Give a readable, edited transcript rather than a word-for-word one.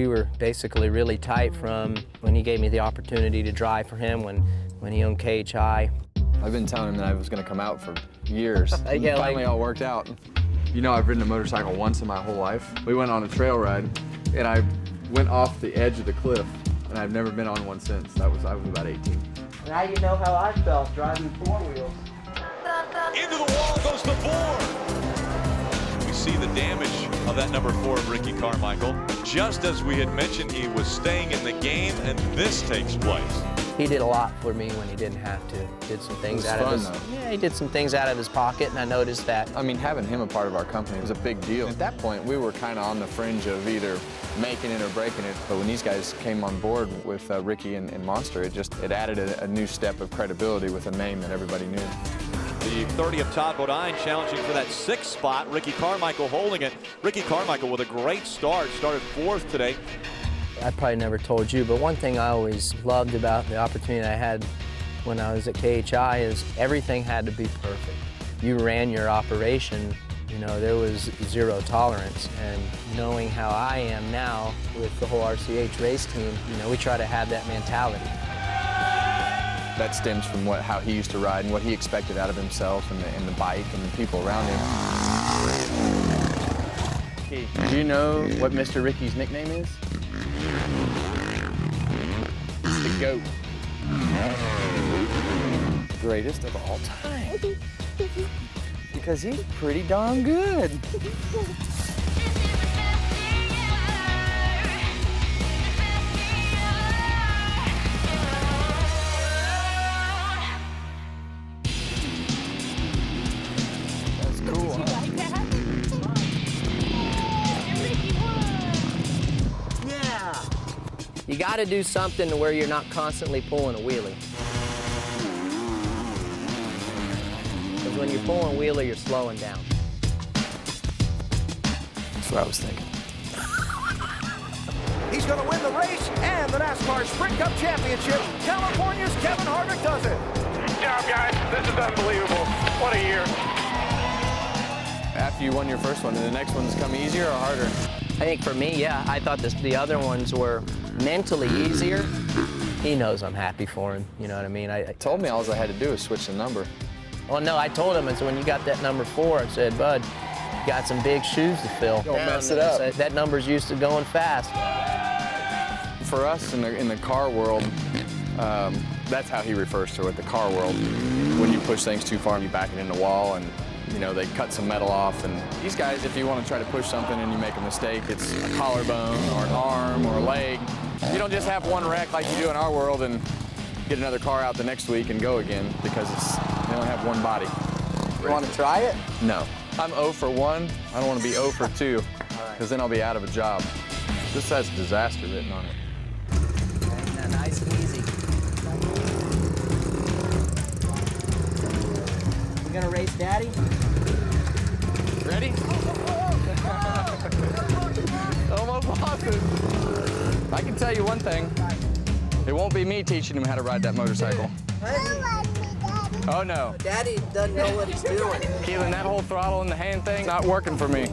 We were basically really tight from when he gave me the opportunity to drive for him when he owned KHI. I've been telling him that I was going to come out for years. Yeah, Finally all worked out. You know, I've ridden a motorcycle once in my whole life. We went on a trail ride, and I went off the edge of the cliff, and I've never been on one since. I was about 18. Now you know how I felt driving four wheels. Into the wall goes the 4. We see the damage of that number 4 of Ricky Carmichael. Just as we had mentioned, he was staying in the game, and this takes place. He did a lot for me when he didn't have to. Did some things out of his though. he did some things out of his pocket, and I noticed that. I mean, having him a part of our company was a big deal. At that point, we were kind of on the fringe of either making it or breaking it. But when these guys came on board with Ricky and Monster, it added a new step of credibility with a name that everybody knew. The 30th Todd Bodine challenging for that 6th spot. Ricky Carmichael holding it. Ricky Carmichael with a great start. Started 4th today. I probably never told you, but one thing I always loved about the opportunity I had when I was at KHI is everything had to be perfect. You ran your operation, you know, there was zero tolerance. And knowing how I am now with the whole RCH race team, you know, we try to have that mentality. That stems from how he used to ride and what he expected out of himself and the bike and the people around him. Do you know what Mr. Ricky's nickname is? It's the GOAT. Greatest of all time. Because he's pretty darn good. That's cool, huh? You got to do something to where you're not constantly pulling a wheelie. Because when you're pulling a wheelie, you're slowing down. That's what I was thinking. He's going to win the race and the NASCAR Sprint Cup Championship. California's Kevin Harvick does it. Good job, guys. This is unbelievable. What a year. After you won your first one, did the next ones come easier or harder? I think for me, yeah, I thought the other ones were mentally easier. He knows I'm happy for him, you know what I mean? I Told me all I had to do was switch the number. Well, no, I told him, and so when you got that number 4, I said, Bud, you got some big shoes to fill. Don't mess it up. That number's used to going fast. For us in the car world, that's how he refers to it, the car world. When you push things too far, you back it in the wall, and you know, they cut some metal off. And these guys, if you want to try to push something and you make a mistake, it's a collarbone or an arm or a leg. You don't just have one wreck like you do in our world and get another car out the next week and go again because they only have one body. You want to try it? No. I'm 0 for 1. I don't want to be 0 for 2 because then I'll be out of a job. This has disaster written on it. Okay, nice and easy. You gonna race Daddy? Ready? Almost lost it. I can tell you one thing. It won't be me teaching him how to ride that motorcycle. Oh, no. Daddy doesn't know what he's doing. Keelan, that whole throttle in the hand thing, not working for me.